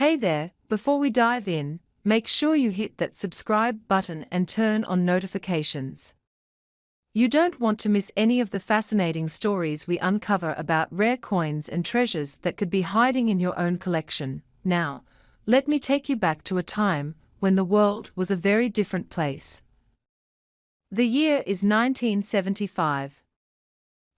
Hey there, before we dive in, make sure you hit that subscribe button and turn on notifications. You don't want to miss any of the fascinating stories we uncover about rare coins and treasures that could be hiding in your own collection. Now, let me take you back to a time when the world was a very different place. The year is 1975.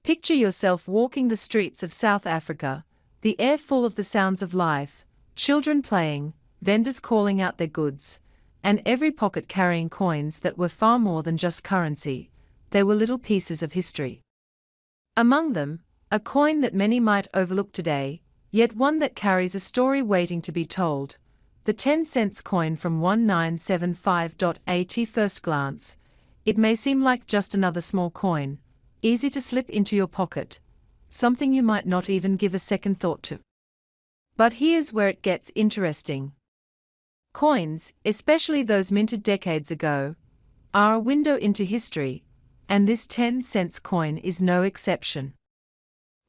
Picture yourself walking the streets of South Africa, the air full of the sounds of life, children playing, vendors calling out their goods, and every pocket carrying coins that were far more than just currency. They were little pieces of history. Among them, a coin that many might overlook today, yet one that carries a story waiting to be told. The 10-cent coin from 1975. At first glance, it may seem like just another small coin, easy to slip into your pocket, something you might not even give a second thought to. But here's where it gets interesting. Coins, especially those minted decades ago, are a window into history, and this 10-cent coin is no exception.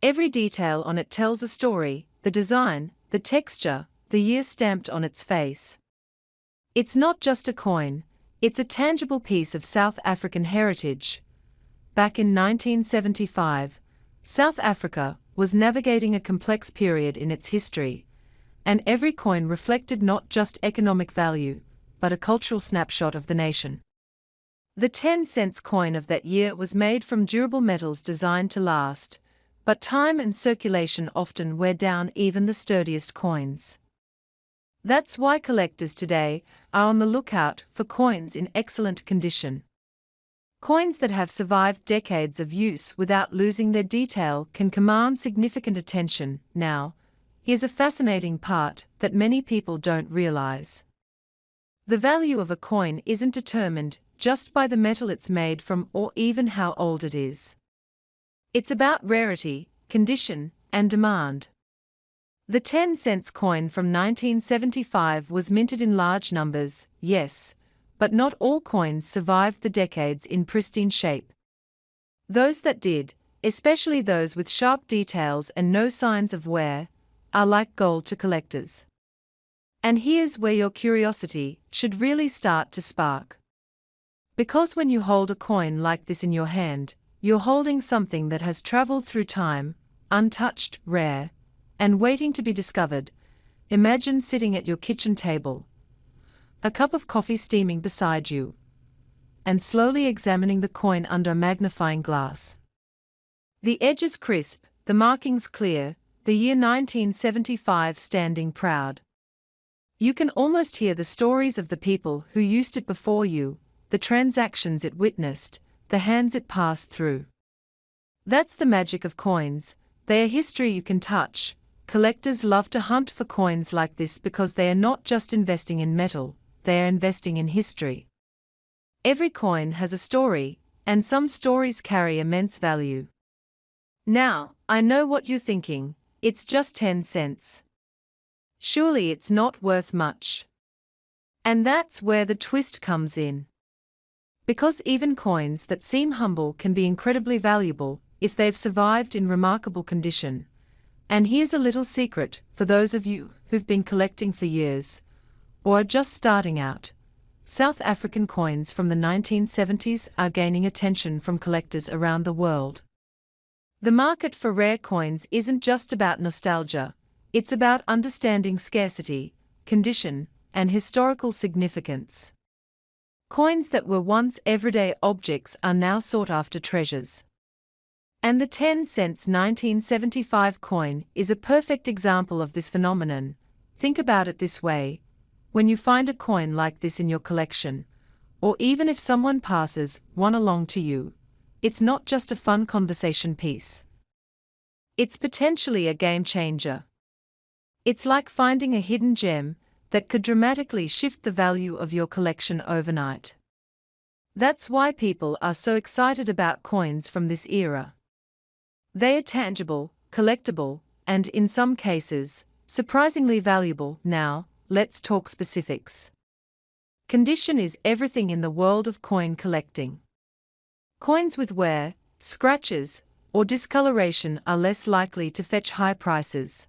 Every detail on it tells a story: the design, the texture, the year stamped on its face. It's not just a coin, it's a tangible piece of South African heritage. Back in 1975, South Africa was navigating a complex period in its history, and every coin reflected not just economic value, but a cultural snapshot of the nation. The 10-cent coin of that year was made from durable metals designed to last, but time and circulation often wear down even the sturdiest coins. That's why collectors today are on the lookout for coins in excellent condition. Coins that have survived decades of use without losing their detail can command significant attention. Now, here's a fascinating part that many people don't realize. The value of a coin isn't determined just by the metal it's made from or even how old it is. It's about rarity, condition, and demand. The 10-cent coin from 1975 was minted in large numbers, yes, but not all coins survived the decades in pristine shape. Those that did, especially those with sharp details and no signs of wear, are like gold to collectors. And here's where your curiosity should really start to spark. Because when you hold a coin like this in your hand, you're holding something that has traveled through time, untouched, rare, and waiting to be discovered. Imagine sitting at your kitchen table, a cup of coffee steaming beside you, and slowly examining the coin under a magnifying glass. The edges crisp, the markings clear, the year 1975 standing proud. You can almost hear the stories of the people who used it before you, the transactions it witnessed, the hands it passed through. That's the magic of coins. They are history you can touch. Collectors love to hunt for coins like this because they are not just investing in metal, they are investing in history. Every coin has a story, and some stories carry immense value. Now, I know what you're thinking: it's just 10 cents. Surely it's not worth much. And that's where the twist comes in. Because even coins that seem humble can be incredibly valuable if they've survived in remarkable condition. And here's a little secret for those of you who've been collecting for years, or are just starting out. South African coins from the 1970s are gaining attention from collectors around the world. The market for rare coins isn't just about nostalgia, it's about understanding scarcity, condition, and historical significance. Coins that were once everyday objects are now sought-after treasures. And the 10-cent 1975 coin is a perfect example of this phenomenon. Think about it this way: when you find a coin like this in your collection, or even if someone passes one along to you, it's not just a fun conversation piece. It's potentially a game changer. It's like finding a hidden gem that could dramatically shift the value of your collection overnight. That's why people are so excited about coins from this era. They are tangible, collectible, and in some cases, surprisingly valuable. Now, let's talk specifics. Condition is everything in the world of coin collecting. Coins with wear, scratches, or discoloration are less likely to fetch high prices.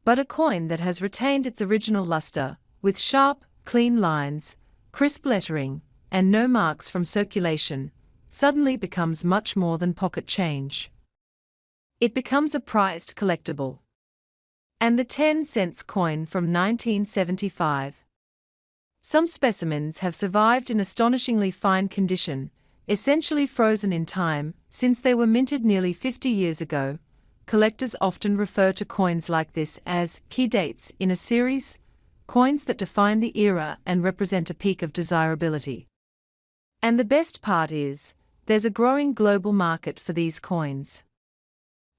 But a coin that has retained its original luster, with sharp, clean lines, crisp lettering, and no marks from circulation, suddenly becomes much more than pocket change. It becomes a prized collectible. And the 10-cent coin from 1975. Some specimens have survived in astonishingly fine condition, essentially frozen in time, since they were minted nearly 50 years ago. Collectors often refer to coins like this as key dates in a series, coins that define the era and represent a peak of desirability. And the best part is, there's a growing global market for these coins.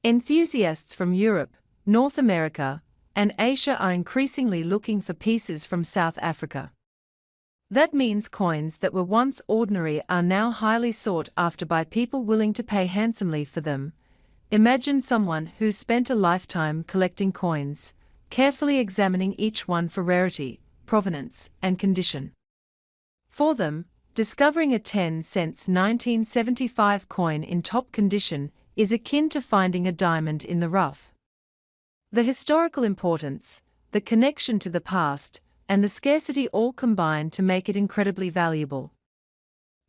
Enthusiasts from Europe, North America, and Asia are increasingly looking for pieces from South Africa. That means coins that were once ordinary are now highly sought after by people willing to pay handsomely for them. Imagine someone who's spent a lifetime collecting coins, carefully examining each one for rarity, provenance, and condition. For them, discovering a 10-cent 1975 coin in top condition is akin to finding a diamond in the rough. The historical importance, the connection to the past, and the scarcity all combine to make it incredibly valuable.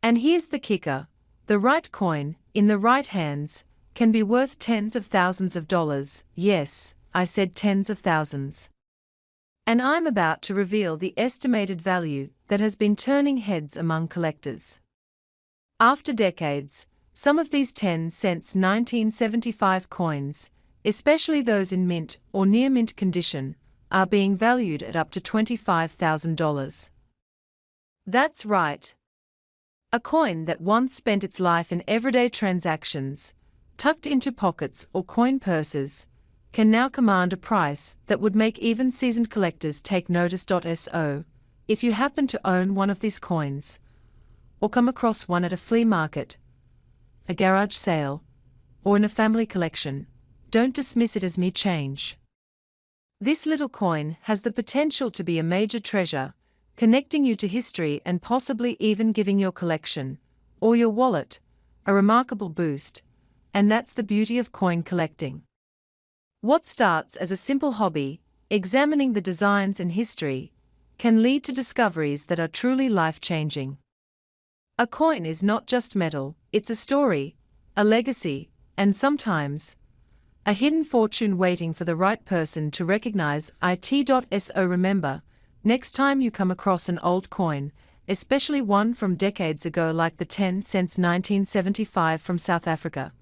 And here's the kicker: the right coin, in the right hands, can be worth tens of thousands of dollars. Yes, I said tens of thousands. And I'm about to reveal the estimated value that has been turning heads among collectors. After decades, some of these 10-cent 1975 coins, especially those in mint or near mint condition, are being valued at up to $25,000. That's right. A coin that once spent its life in everyday transactions, tucked into pockets or coin purses, can now command a price that would make even seasoned collectors take notice. So, if you happen to own one of these coins, or come across one at a flea market, a garage sale, or in a family collection, don't dismiss it as mere change. This little coin has the potential to be a major treasure, connecting you to history and possibly even giving your collection, or your wallet, a remarkable boost. And that's the beauty of coin collecting. What starts as a simple hobby, examining the designs and history, can lead to discoveries that are truly life-changing. A coin is not just metal, it's a story, a legacy, and sometimes a hidden fortune waiting for the right person to recognize. So remember, next time you come across an old coin, especially one from decades ago like the 10-cent 1975 from South Africa,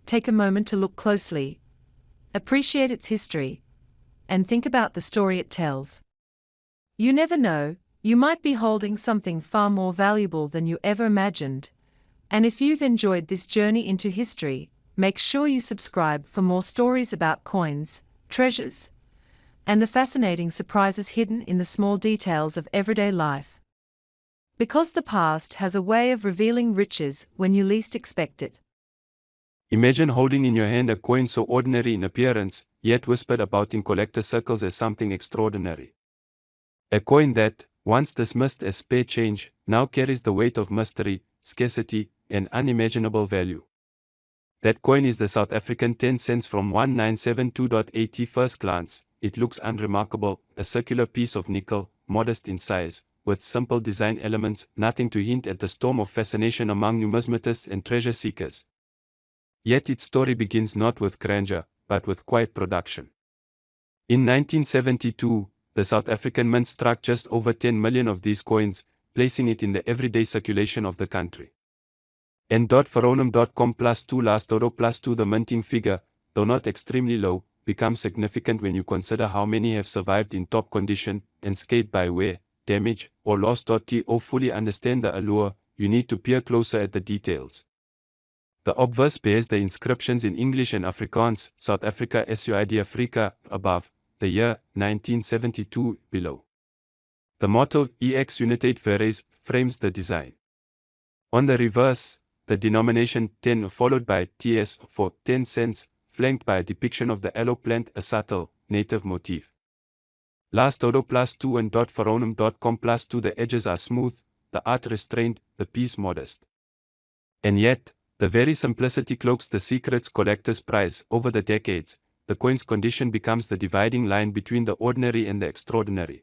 take a moment to look closely, appreciate its history, and think about the story it tells. You never know, you might be holding something far more valuable than you ever imagined. And if you've enjoyed this journey into history, make sure you subscribe for more stories about coins, treasures, and the fascinating surprises hidden in the small details of everyday life. Because the past has a way of revealing riches when you least expect it. Imagine holding in your hand a coin so ordinary in appearance, yet whispered about in collector circles as something extraordinary. A coin that, once dismissed as spare change, now carries the weight of mystery, scarcity, and unimaginable value. That coin is the South African 10 cents from 1972. At first glance, it looks unremarkable, a circular piece of nickel, modest in size, with simple design elements, nothing to hint at the storm of fascination among numismatists and treasure seekers. Yet its story begins not with grandeur, but with quiet production. In 1972, the South African Mint struck just over 10 million of these coins, placing it in the everyday circulation of the country. And.Veronum.com +2 last dodo +2 The minting figure, though not extremely low, becomes significant when you consider how many have survived in top condition, unscathed by wear, damage, or loss. To fully understand the allure, you need to peer closer at the details. The obverse bears the inscriptions in English and Afrikaans, South Africa SUID Afrika, above, the year, 1972, below. The motto, Ex Unitate Veres, frames the design. On the reverse, the denomination 10 followed by TS for 10 cents, flanked by a depiction of the aloe plant, a subtle, native motif. Last dodo +2 and.Veronum.com +2 The edges are smooth, the art restrained, the piece modest. And yet, the very simplicity cloaks the secrets collectors prize. Over the decades, the coin's condition becomes the dividing line between the ordinary and the extraordinary.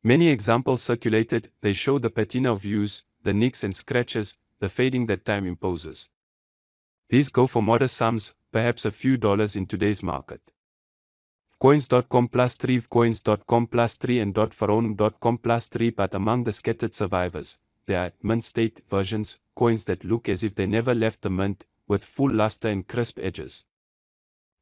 Many examples circulated, they show the patina of use, the nicks and scratches, the fading that time imposes. These go for modest sums, perhaps a few dollars in today's market. Coins.com +3, Coins.com +3 and .Pharaoh.com +3, but among the scattered survivors, there are mint state versions, coins that look as if they never left the mint, with full luster and crisp edges.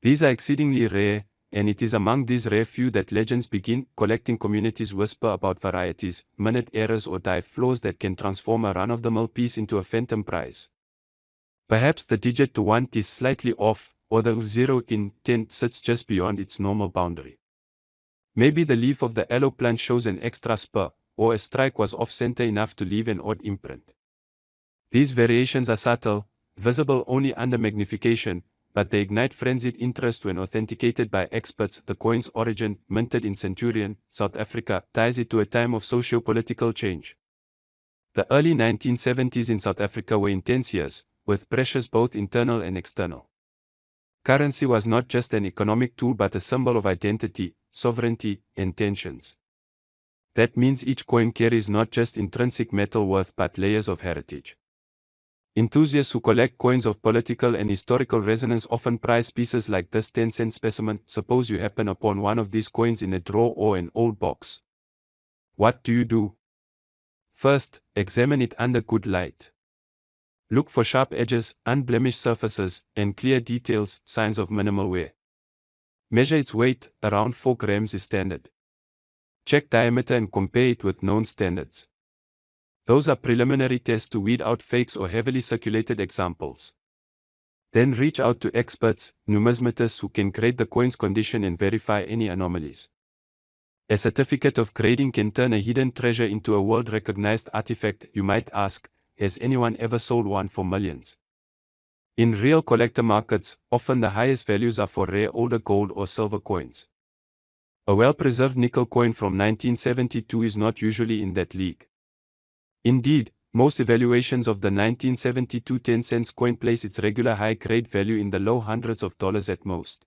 These are exceedingly rare, and it is among these rare few that legends begin. Collecting communities whisper about varieties, minute errors or die flaws that can transform a run-of-the-mill piece into a phantom prize. Perhaps the digit to 1 is slightly off, or the 0 in 10 sits just beyond its normal boundary. Maybe the leaf of the aloe plant shows an extra spur, or a strike was off-center enough to leave an odd imprint. These variations are subtle, visible only under magnification, but they ignite frenzied interest when authenticated by experts. The coin's origin, minted in Centurion, South Africa, ties it to a time of socio-political change. The early 1970s in South Africa were intense years, with pressures both internal and external. Currency was not just an economic tool but a symbol of identity, sovereignty, and tensions. That means each coin carries not just intrinsic metal worth but layers of heritage. Enthusiasts who collect coins of political and historical resonance often prize pieces like this 10-cent specimen. Suppose you happen upon one of these coins in a drawer or an old box. What do? First, examine it under good light. Look for sharp edges, unblemished surfaces, and clear details, signs of minimal wear. Measure its weight, around 4 grams is standard. Check diameter and compare it with known standards. Those are preliminary tests to weed out fakes or heavily circulated examples. Then reach out to experts, numismatists who can grade the coin's condition and verify any anomalies. A certificate of grading can turn a hidden treasure into a world-recognized artifact. You might ask, has anyone ever sold one for millions? In real collector markets, often the highest values are for rare older gold or silver coins. A well-preserved nickel coin from 1972 is not usually in that league. Indeed, most evaluations of the 1972 10-cent coin place its regular high-grade value in the low hundreds of dollars at most.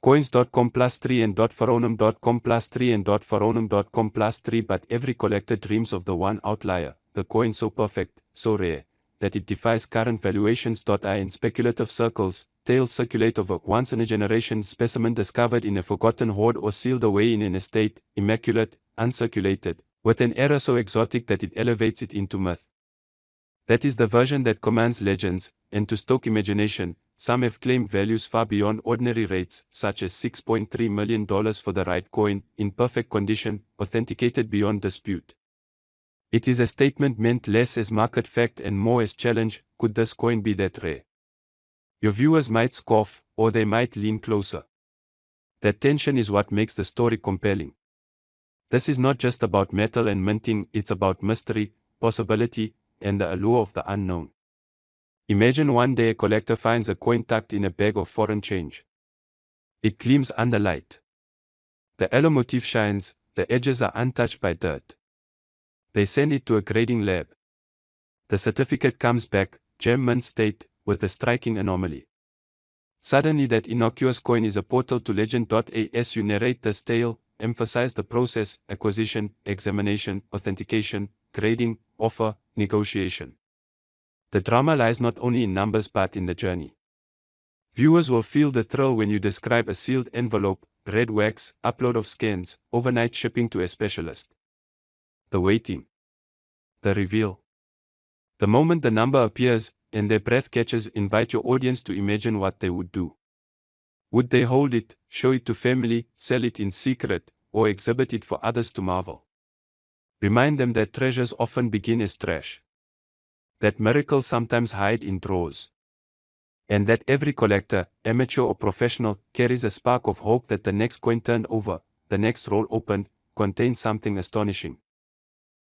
Coins.com +3 and .Pharaoh.com +3 and .Pharaoh.com +3, but every collector dreams of the one outlier, the coin so perfect, so rare, that it defies current valuations. In speculative circles, tales circulate of a once-in-a-generation specimen discovered in a forgotten hoard or sealed away in an estate, immaculate, uncirculated, with an error so exotic that it elevates it into myth. That is the version that commands legends, and to stoke imagination, some have claimed values far beyond ordinary rates, such as $6.3 million for the right coin, in perfect condition, authenticated beyond dispute. It is a statement meant less as market fact and more as challenge. Could this coin be that rare? Your viewers might scoff, or they might lean closer. That tension is what makes the story compelling. This is not just about metal and minting, it's about mystery, possibility, and the allure of the unknown. Imagine one day a collector finds a coin tucked in a bag of foreign change. It gleams under light. The aloe motif shines, the edges are untouched by dirt. They send it to a grading lab. The certificate comes back, gem mint state, with a striking anomaly. Suddenly that innocuous coin is a portal to legend. As you narrate this tale, emphasize the process, acquisition, examination, authentication, grading, offer, negotiation. The drama lies not only in numbers but in the journey. Viewers will feel the thrill when you describe a sealed envelope, red wax, upload of scans, overnight shipping to a specialist. The waiting. The reveal. The moment the number appears, and their breath catches, invite your audience to imagine what they would do. Would they hold it, show it to family, sell it in secret, or exhibit it for others to marvel? Remind them that treasures often begin as trash. That miracles sometimes hide in drawers. And that every collector, amateur or professional, carries a spark of hope that the next coin turned over, the next roll opened, contains something astonishing.